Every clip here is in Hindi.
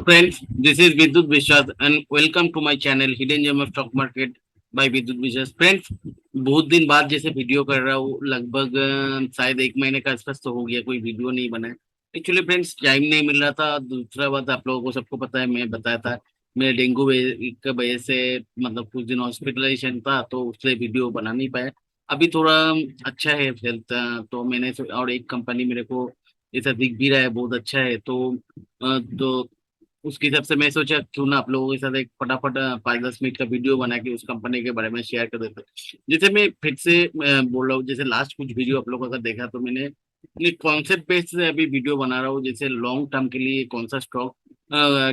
friends, this is Vidyut Vishwas and welcome to my channel Hidden Gem of Stock Market by Vidyut Vishwas. Friends, बहुत दिन बाद जैसे वीडियो कर रहा हूँ, लगभग शायद एक महीने का आसपास तो हो गया, कोई वीडियो नहीं बना है। एक्चुअली फ्रेंड्स टाइम नहीं मिल रहा था। दूसरा बात, आप लोगों को सबको पता है, मैं बताया था मेरे डेंगू की वजह से मतलब कुछ दिन हॉस्पिटलाइजेशन था, तो उसलिए वीडियो बना नहीं पाया। अभी थोड़ा अच्छा है हेल्थ, तो मैंने और एक कंपनी मेरे को ऐसा दिख भी रहा है बहुत अच्छा है, तो उसके हिसाब से मैं सोचा क्यों ना आप लोगों के साथ एक फटाफट 5-10 मिनट का वीडियो बना के उस कंपनी के बारे में शेयर कर देते हैं। जैसे मैं फिर से बोल रहा हूँ, जैसे लास्ट कुछ वीडियो आप लोगों का देखा तो मैंने कॉन्सेप्ट बेस से अभी वीडियो बना रहा हूँ, जैसे लॉन्ग टर्म के लिए कौन सा स्टॉक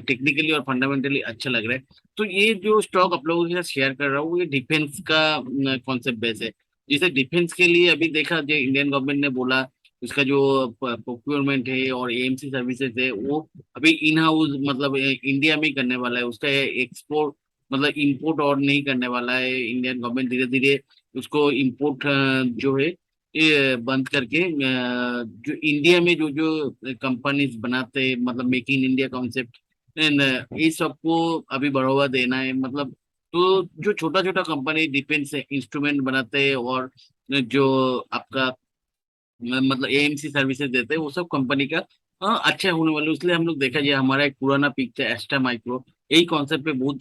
टेक्निकली और फंडामेंटली अच्छा लग रहा है। तो ये जो स्टॉक आप लोगों के साथ शेयर कर रहा हूँ, ये डिफेंस का कॉन्सेप्ट बेस है। जैसे डिफेंस के लिए अभी देखा, जो इंडियन गवर्नमेंट ने बोला उसका जो प्रोक्योरमेंट है और एएमसी सर्विसेज है, वो अभी इन हाउस मतलब इंडिया में ही करने वाला है। उसका एक्सपोर्ट मतलब इंपोर्ट और नहीं करने वाला है। इंडियन गवर्नमेंट धीरे धीरे उसको इंपोर्ट जो है ये बंद करके जो इंडिया में जो जो कंपनीज बनाते हैं, मतलब मेक इन इंडिया कॉन्सेप्ट, ये सबको अभी बढ़ावा देना है। मतलब तो जो छोटा छोटा कंपनी डिफेंस इंस्ट्रूमेंट बनाते हैं और जो आपका मतलब एएमसी सर्विसेज देते हैं, वो सब कंपनी का अच्छा होने वाला है। इसलिए हम लोग देखा जाए, हमारा एक पुराना पिक था एस्ट्रा माइक्रो, यही कॉन्सेप्ट पे बहुत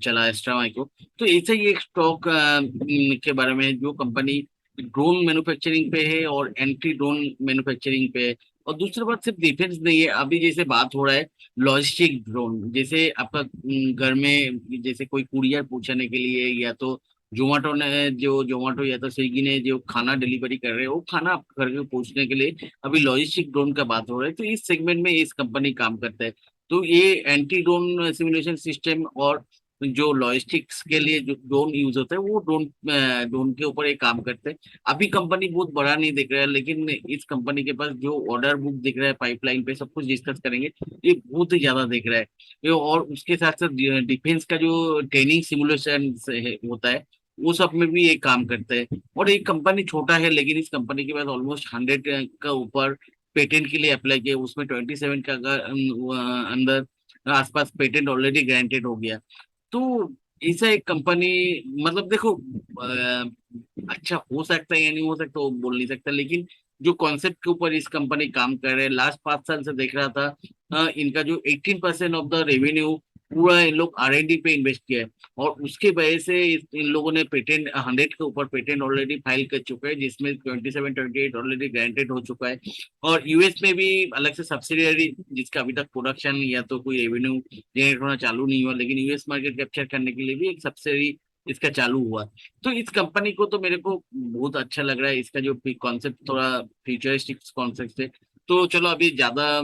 चला एस्ट्रा माइक्रो। तो ऐसे ही एक स्टॉक के बारे में है, जो कंपनी ड्रोन मैन्युफैक्चरिंग पे है और एंटी ड्रोन मैन्युफैक्चरिंग पे है। और दूसरी बात सिर्फ डिफेंस नहीं है, अभी जैसे बात हो रहा है लॉजिस्टिक ड्रोन, जैसे आपका घर में जैसे कोई कुरियर पहुंचाने के लिए, या तो जोमेटो या तो स्विगी ने जो खाना डिलीवरी कर रहे हैं, वो खाना आपके घर के पहुंचने के लिए अभी लॉजिस्टिक ड्रोन का बात हो रहा है। तो इस सेगमेंट में इस कंपनी काम करता है। तो ये एंटी ड्रोन सिमुलेशन सिस्टम और जो लॉजिस्टिक्स के लिए जो ड्रोन यूज होता है, वो ड्रोन ड्रोन के ऊपर ये काम करते हैं। अभी कंपनी बहुत बड़ा नहीं दिख रहा है, लेकिन इस कंपनी के पास जो ऑर्डर बुक दिख रहा है, पाइपलाइन पे सब कुछ डिस्कस करेंगे, ये बहुत ही ज्यादा दिख रहा है। और उसके साथ साथ डिफेंस का जो ट्रेनिंग सिमुलेशन होता है, वो सब में भी ये काम करते हैं। और एक कंपनी छोटा है, लेकिन इस कंपनी के पास ऑलमोस्ट 100 का ऊपर पेटेंट के लिए अप्लाई किया, उसमें 27 का अंदर आसपास पेटेंट ऑलरेडी ग्रांटेड हो गया। तो ऐसा एक कंपनी, मतलब देखो अच्छा हो सकता है या नहीं हो सकता वो बोल नहीं सकता, लेकिन जो कॉन्सेप्ट के ऊपर इस कंपनी काम कर रहे हैं, लास्ट 5 साल से देख रहा था, इनका जो 18% ऑफ द रेवेन्यू पूरा इन लोग आर एंड डी पे इन्वेस्ट किया है। और उसके वजह से इन लोगों ने पेटेंट 100 के ऊपर पेटेंट ऑलरेडी फाइल कर चुके हैं, जिसमें 27-28 ऑलरेडी ग्रांटेड हो चुका है। और यूएस में भी अलग से सब्सिडियरी, जिसका अभी तक प्रोडक्शन या तो कोई रेवेन्यू जनरेट होना चालू नहीं हुआ, लेकिन यूएस मार्केट कैप्चर करने के लिए भी एक सब्सिडी इसका चालू हुआ। तो इस कंपनी को तो मेरे को बहुत अच्छा लग रहा है, इसका जो कॉन्सेप्ट थोड़ा फ्यूचरिस्टिक कॉन्सेप्ट है। तो चलो अभी ज्यादा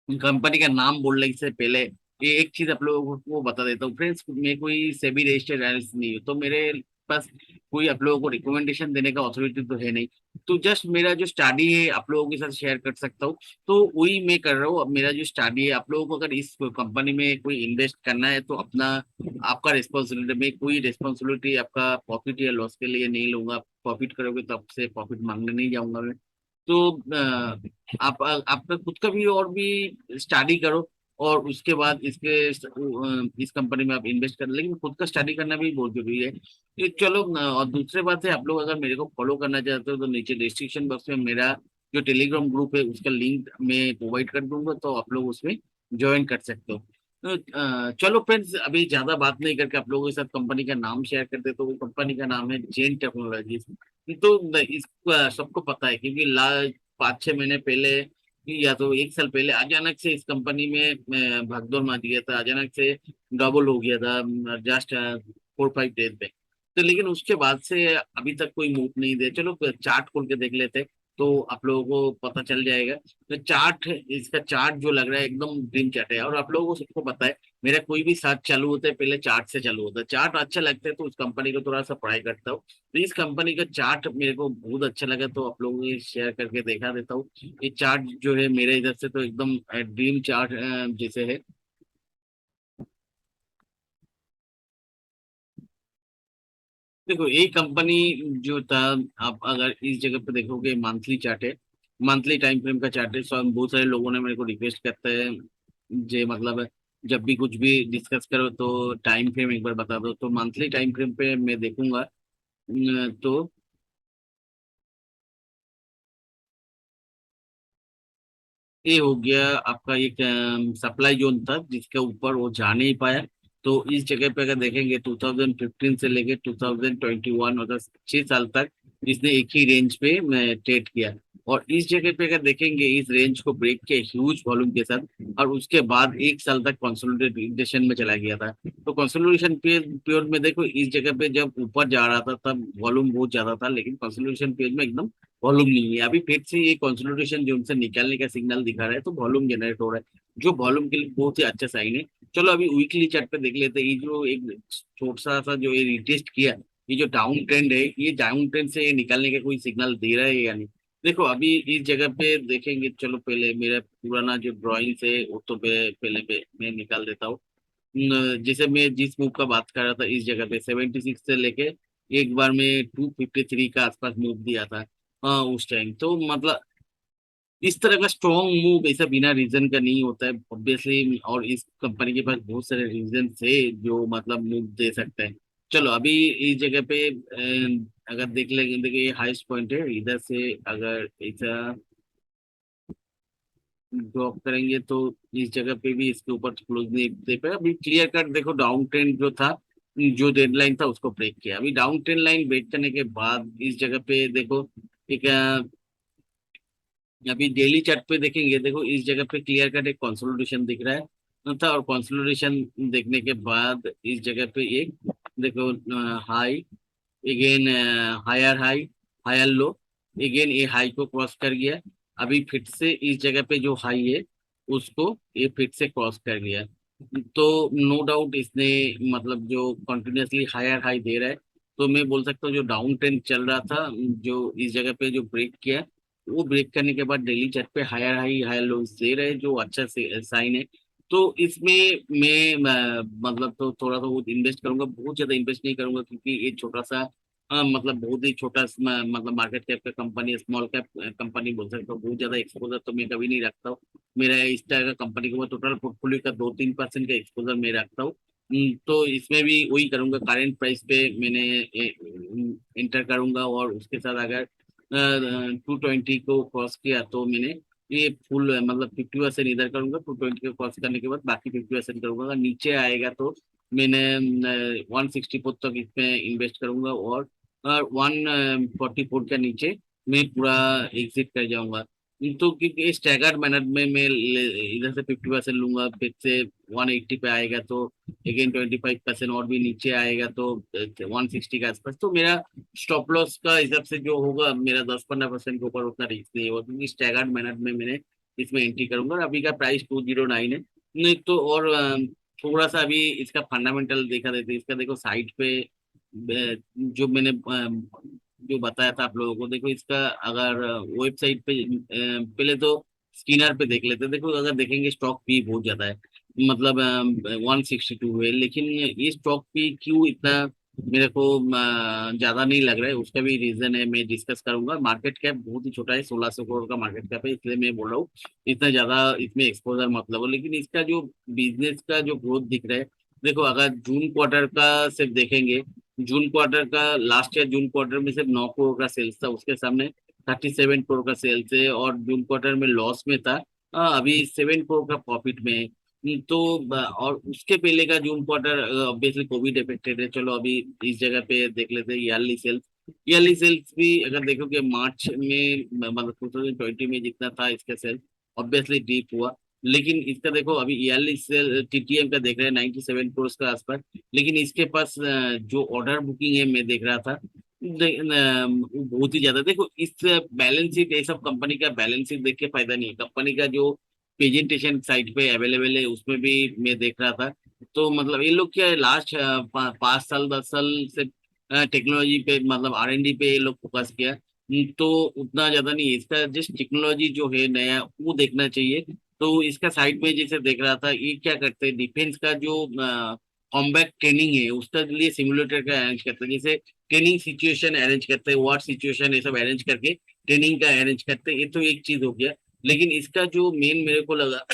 कंपनी का नाम बोलने से पहले ये एक चीज आप लोगों को बता देता हूँ फ्रेंड्स, मैं कोई सेबी रजिस्टर्ड एनालिस्ट नहीं हूँ, तो मेरे पास कोई आप लोगों को रिकमेंडेशन देने का अथॉरिटी तो है नहीं। तो जस्ट मेरा जो स्टडी है आप लोगों के साथ शेयर कर सकता हूँ, तो वही मैं कर रहा हूँ। अब मेरा जो स्टडी है, आप लोगों को अगर इस कंपनी में कोई इन्वेस्ट करना है तो अपना आपका रिस्पॉन्सिबिलिटी, में कोई रिस्पॉन्सिबिलिटी आपका प्रॉफिट या लॉस के लिए नहीं लूंगा। प्रॉफिट करोगे तो आपसे प्रॉफिट मांगने नहीं जाऊंगा मैं। तो आप आपका खुद का भी और भी स्टडी करो, और उसके बाद इस कंपनी में आप इन्वेस्ट कर, लेकिन खुद का स्टडी करना भी बहुत जरूरी है। ये चलो और दूसरी बात है, आप लोग अगर मेरे को फॉलो करना चाहते हो तो नीचे डिस्क्रिप्शन बॉक्स में मेरा जो टेलीग्राम ग्रुप है उसका लिंक मैं प्रोवाइड कर दूंगा, तो आप लोग उसमें ज्वाइन कर सकते हो। तो चलो फ्रेंड्स, अभी ज्यादा बात नहीं करके आप लोगों के साथ कंपनी का नाम शेयर करते, तो वो कंपनी का नाम है जेन टेक्नोलॉजीज। तो इस सबको पता है, क्योंकि 5-6 महीने पहले या तो 1 साल पहले अचानक से इस कंपनी में भागदौड़ मच गया था, अचानक से डबल हो गया था जस्ट 4-5 डेज में। तो लेकिन उसके बाद से अभी तक कोई मूव नहीं दे। चलो चार्ट खोल के देख लेते हैं, तो आप लोगों को पता चल जाएगा। तो चार्ट, इसका चार्ट जो लग रहा है एकदम ड्रीम चार्ट है, और आप लोगों को सबको पता है मेरा कोई भी साथ चालू होता है पहले चार्ट से चालू होता है। चार्ट अच्छा लगता है तो उस कंपनी को थोड़ा सा पढ़ाई करता हूँ। तो इस कंपनी का चार्ट मेरे को बहुत अच्छा लगा, तो आप लोगों को शेयर करके देखा देता हूँ। ये चार्ट जो है मेरे इधर से तो एकदम ड्रीम चार्ट जैसे है। देखो ये कंपनी जो था, आप अगर इस जगह पे देखोगे मंथली चार्ट है, मंथली टाइम फ्रेम का चार्ट है। सो बहुत सारे लोगों ने मेरे को रिक्वेस्ट करते हैं जे मतलब जब भी कुछ भी डिस्कस करो तो टाइम फ्रेम एक बार बता दो, तो मंथली टाइम फ्रेम पे मैं देखूंगा। तो ये हो गया आपका एक सप्लाई जोन था जिसके ऊपर वो जा नहीं पाया। तो इस जगह पे अगर देखेंगे 2015 से लेके 2021, मतलब 6 साल तक इसने एक ही रेंज पे ट्रेड किया। और इस जगह पे अगर देखेंगे इस रेंज को ब्रेक किया ह्यूज वॉल्यूम के साथ, और उसके बाद 1 साल तक कंसोलिडेशन में चला गया था। तो कंसोलिडेशन पीरियड में देखो इस जगह पे जब ऊपर जा रहा था तब वॉल्यूम बहुत ज्यादा था, लेकिन कंसोलिडेशन पीरियड में एकदम वॉल्यूम नहीं है। अभी फिर से ये कंसोलिडेशन जोन से निकलने का सिग्नल दिखा रहा है, तो वॉल्यूम जनरेट हो रहा है, जो वॉल्यूम के लिए बहुत ही अच्छा साइन है। चलो अभी वीकली चार्ट पे देख लेते हैं। ये जो एक छोटा सा जो ये रिटेस्ट किया, ये जो डाउन ट्रेंड है, ये डाउन ट्रेंड से निकलने का कोई सिग्नल दे रहा है या नहीं। देखो अभी इस जगह पे देखेंगे, चलो पहले मेरा पुराना जो ड्रॉइंग है वो तो पहले मैं निकाल देता हूँ। जैसे मैं जिस मूव का बात कर रहा था, इस जगह पे 76 से लेके एक बार में 253 का आसपास मूव दिया था। हाँ उस टाइम तो मतलब इस तरह का स्ट्रॉन्ग मूव ऐसा बिना रीजन का नहीं होता है ऑब्वियसली, और इस कंपनी के पास बहुत सारे रीजन थे जो मतलब मूव दे सकते हैं। चलो अभी इस जगह पे अगर देख लेंगे, देखिए ये हाईएस्ट पॉइंट है, इधर से अगर ऐसा ड्रॉप करेंगे तो इस जगह पे भी इसके ऊपर क्लोज नहीं दे पाया। अभी क्लियर कट देखो डाउन ट्रेंड जो था, जो डेडलाइन था उसको ब्रेक किया। अभी डाउन ट्रेंड लाइन ब्रेक करने के बाद इस जगह पे देखो एक अभी डेली चार्ट पे देखेंगे, देखो इस जगह पे क्लियर कट एक कंसोलिडेशन दिख रहा है था, और कंसोलिडेशन देखने के बाद इस जगह पे एक देखो high, again higher high, higher low, again ये हाई को क्रॉस कर गया। अभी फिर से इस जगह पे जो हाई है उसको ये फिर से क्रॉस कर गया। तो नो डाउट इसने मतलब जो कंटिन्यूअसली हायर हाई दे रहा है, तो मैं बोल सकता हूँ जो डाउन ट्रेंड चल रहा था, जो इस जगह पे जो ब्रेक किया, वो ब्रेक करने के बाद डेली चार्ट पे हायर हाई हायर लोज दे रहे हैं, जो अच्छा साइन है। तो इसमें मैं मतलब तो थोड़ा सा वो इन्वेस्ट करूंगा, बहुत ज्यादा इन्वेस्ट नहीं करूंगा, क्योंकि ये छोटा सा मतलब बहुत ही छोटा मतलब मार्केट कैप का कंपनी, स्मॉल कैप कंपनी बोल सकता हूँ। बहुत ज्यादा एक्सपोजर तो मैं कभी नहीं रखता हूँ। मेरा इस तरह का कंपनी को मैं टोटल पोर्टफोलियो का 2-3% का एक्सपोजर मैं रखता हूँ। तो इसमें भी वही करूंगा, करंट प्राइस पे मैंने इंटर करूंगा, और उसके साथ अगर 220 को क्रॉस किया तो मैंने ये फुल मतलब 50% इधर करूंगा, 220 को क्रॉस करने के बाद बाकी 50% करूंगा। अगर नीचे आएगा तो मैंने 164 तक इसमें इन्वेस्ट करूंगा, और 144 के नीचे मैं पूरा एग्जिट कर जाऊंगा। तो क्योंकि स्टैगर्ड मैनर में मैं इधर से 50% लूंगा, फिर से 180 पे आएगा तो अगेन 25% और भी नीचे आएगा तो 160 के आसपास। तो मेरा स्टॉप लॉस का हिसाब से जो होगा मेरा 10-15% के ऊपर उतना रिस्क नहीं होगा, क्योंकि स्टैगर्ड मैनर में मैंने इसमें एंट्री करूंगा। और अभी का प्राइस 209 है। नहीं तो और थोड़ा सा अभी इसका फंडामेंटल देखा देते, इसका देखो साइड पे जो मैंने जो बताया था आप लोगों को, देखो इसका अगर वेबसाइट पे पहले तो स्किनर पे देख लेते हैं। देखो अगर देखेंगे स्टॉक भी बहुत ज्यादा है, मतलब 162 है, लेकिन ये स्टॉक भी क्यों इतना मेरे को ज्यादा नहीं लग रहा है, उसका भी रीजन है, मैं डिस्कस करूंगा। मार्केट कैप बहुत ही छोटा है, 1600 करोड़ का मार्केट कैप है, इसलिए मैं बोल रहा हूँ इतना ज्यादा इसमें एक्सपोजर मतलब हो। लेकिन इसका जो बिजनेस का जो ग्रोथ दिख रहा है, देखो अगर जून क्वार्टर का सिर्फ देखेंगे, जून क्वार्टर का लास्ट ईयर जून क्वार्टर में सिर्फ 9 करोड़ का सेल्स था, उसके सामने 37 करोड़ का सेल्स है, और जून क्वार्टर में लॉस में था। अभी 7 करोड़ का प्रॉफिट में है। तो और उसके पहले का जून क्वार्टर ऑब्वियसली कोविड इफेक्टेड है। चलो अभी इस जगह पे देख लेते हैं ईयरली सेल्स। ईयरली सेल्स भी अगर देखोगे मार्च में मतलब 2020 में जितना था इसका सेल्स, ऑब्वियसली डीप हुआ। लेकिन इसका देखो अभी ईयरली सेल टीटीएम का देख रहे हैं 97 करोड़ के आसपास। लेकिन इसके पास जो ऑर्डर बुकिंग है मैं देख रहा था, वो बहुत ही ज्यादा। देखो इस बैलेंस शीट, ये सब कंपनी का बैलेंस शीट देख के फायदा नहीं है। कंपनी का जो प्रेजेंटेशन साइट पे अवेलेबल है उसमें भी मैं देख रहा था। तो मतलब ये लोग क्या लास्ट 5 साल 10 साल से टेक्नोलॉजी पे मतलब R&D पे ये लोग फोकस किया। तो उतना ज्यादा नहीं है। इसका जस्ट टेक्नोलॉजी जो है नया वो देखना चाहिए। तो इसका साइड में जैसे देख रहा था, ये क्या करते हैं डिफेंस का जो कॉम्बैट ट्रेनिंग है उसका लिए सिमुलेटर का अरेंज करते हैं। जैसे ट्रेनिंग सिचुएशन अरेंज करते हैं, वॉर सिचुएशन ये सब अरेंज करके ट्रेनिंग का अरेंज करते हैं, ये तो एक चीज हो गया। लेकिन इसका जो मेन मेरे को लगा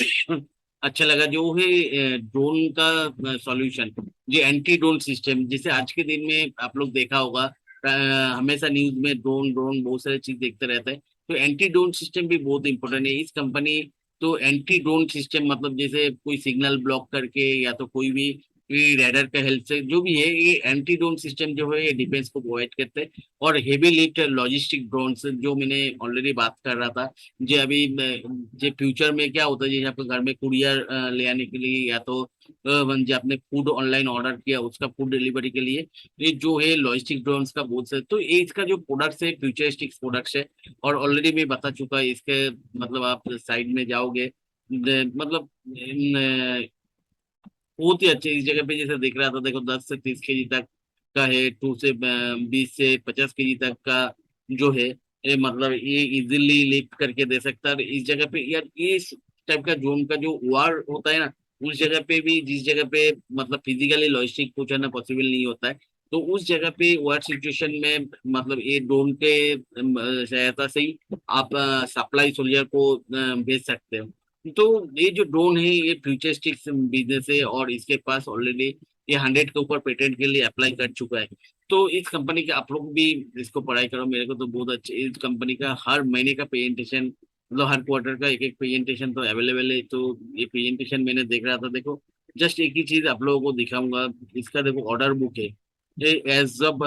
अच्छा लगा जो है ड्रोन का सॉल्यूशन, जो एंटी ड्रोन सिस्टम, जिसे आज के दिन में आप लोग देखा होगा, हमेशा न्यूज में ड्रोन ड्रोन बहुत सारी चीज देखते रहते हैं। तो एंटी ड्रोन सिस्टम भी बहुत इंपॉर्टेंट है इस कंपनी। तो एंटी ड्रोन सिस्टम मतलब जैसे कोई सिग्नल ब्लॉक करके या तो कोई भी रेडर का हेल्प से जो भी है, ये एंटी ड्रोन सिस्टम जो है ये डिफेंस को प्रोवाइड करते हैं। और हेवी लिफ्ट लॉजिस्टिक ड्रोन जो मैंने ऑलरेडी बात कर रहा था, जो अभी जो फ्यूचर में क्या होता है, जैसे आपके घर में कुरियर ले आने के लिए, या तो जो आपने फूड ऑनलाइन ऑर्डर किया उसका फूड डिलीवरी के लिए, ये जो है लॉजिस्टिक ड्रोन्स का बहुत से, तो ये इसका जो प्रोडक्ट्स है फ्यूचरिस्टिक प्रोडक्ट्स है। और ऑलरेडी मैं बता चुका इसके, मतलब आप साइड में जाओगे मतलब बहुत ही अच्छे इस जगह पे जैसे दिख रहा था, देखो 10 से 30 केजी तक का है, 20 से 50 केजी तक का जो है, ये मतलब ये इजीली लिफ्ट करके दे सकता है इस जगह पे यार। इस टाइप का जोन का जो वार होता है ना, उस जगह पे भी, जिस जगह पे मतलब फिजिकली लॉजिस्टिक पहुंचाना पॉसिबल नहीं होता है, तो उस जगह पे वार सिचुएशन में मतलब ये ड्रोन के सहायता से ही आप सप्लाई सोल्जर को भेज सकते हो। तो ये जो ड्रोन है ये फ्यूचरिस्टिक बिजनेस है, और इसके पास ऑलरेडी ये 100 के ऊपर पेटेंट के लिए अप्लाई कर चुका है। तो इस कंपनी के आप लोग भी इसको पढ़ाई करो, मेरे को तो बहुत अच्छे इस कंपनी का हर महीने का प्रेजेंटेशन, मतलब हर क्वार्टर का एक एक प्रेजेंटेशन तो अवेलेबल है। तो ये प्रेजेंटेशन मैंने देख रहा था, देखो जस्ट एक ही चीज आप लोगों को दिखाऊंगा। इसका देखो ऑर्डर बुक है, ये एज ऑफ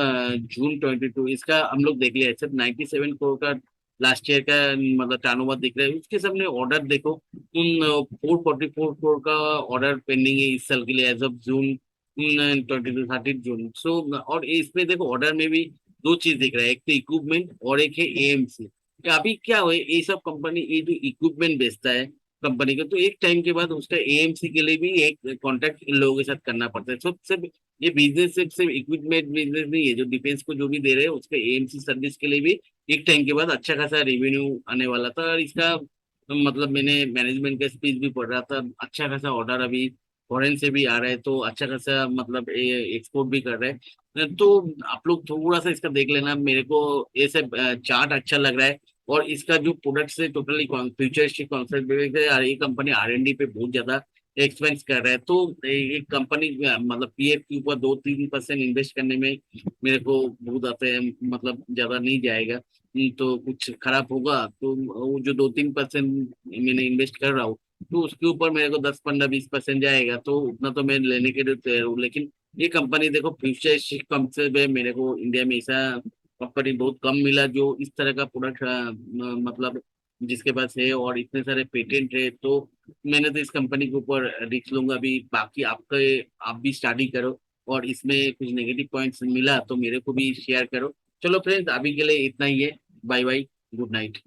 June 22, इसका हम लोग देख लिया सिर्फ 97 करोड़ का लास्ट ईयर का मतलब टर्नओवर दिख रहा है। उसके सामने ऑर्डर देखो, 444 करोड़ का ऑर्डर पेंडिंग है इस साल के लिए एज ऑफ June 22, 30 जून। सो और इसमें देखो ऑर्डर में भी दो चीज दिख रहा है, एक तो इक्विपमेंट और एक है एएमसी। अभी क्या हुआ ये सब कंपनी ये जो इक्विपमेंट बेचता है कंपनी का, तो एक टाइम के बाद उसका एएमसी के लिए भी एक कॉन्ट्रैक्ट इन लोगों के साथ करना पड़ता है। सब सब ये बिजनेस सिर्फ इक्विपमेंट बिजनेस नहीं है, जो डिफेंस को जो भी दे रहे हैं उसके एएमसी सर्विस के लिए भी एक टाइम के बाद अच्छा खासा रेवेन्यू आने वाला था। और इसका मतलब मैंने मैनेजमेंट का स्पीच भी पढ़ रहा था, अच्छा खासा ऑर्डर अभी फॉरेन से भी आ रहा है, तो अच्छा खासा मतलब एक्सपोर्ट भी कर रहे हैं। तो आप लोग थोड़ा सा इसका देख लेना, मेरे को ये सब चार्ट अच्छा लग रहा है। और इसका जो प्रोडक्ट्स है टोटली फ्यूचरिस्टिक कॉन्सेप्ट है, और ये कंपनी R&D पे बहुत ज्यादा एक्सपेंस कर रहा है। तो एक कंपनी मतलब पीएफ के ऊपर 2-3% इन्वेस्ट करने में मेरे को बहुत आते हैं, मतलब ज्यादा नहीं जाएगा। तो कुछ खराब होगा तो वो जो 2-3% मैंने इन्वेस्ट कर रहा हूँ, तो उसके ऊपर मेरे को 10-15-20% जाएगा, तो उतना तो मैं लेने के लिए तैयार हूँ। लेकिन ये कंपनी देखो फ्यूचर कंसेप्ट है, मेरे को इंडिया में ऐसा कंपनी बहुत कम मिला जो इस तरह का प्रोडक्ट मतलब जिसके पास है और इतने सारे पेटेंट है। तो मैंने तो इस कंपनी के ऊपर रिस्क लूंगा। अभी बाकी आपके आप भी स्टडी करो, और इसमें कुछ नेगेटिव पॉइंट्स मिला तो मेरे को भी शेयर करो। चलो फ्रेंड्स, अभी के लिए इतना ही है। Bye bye, good night.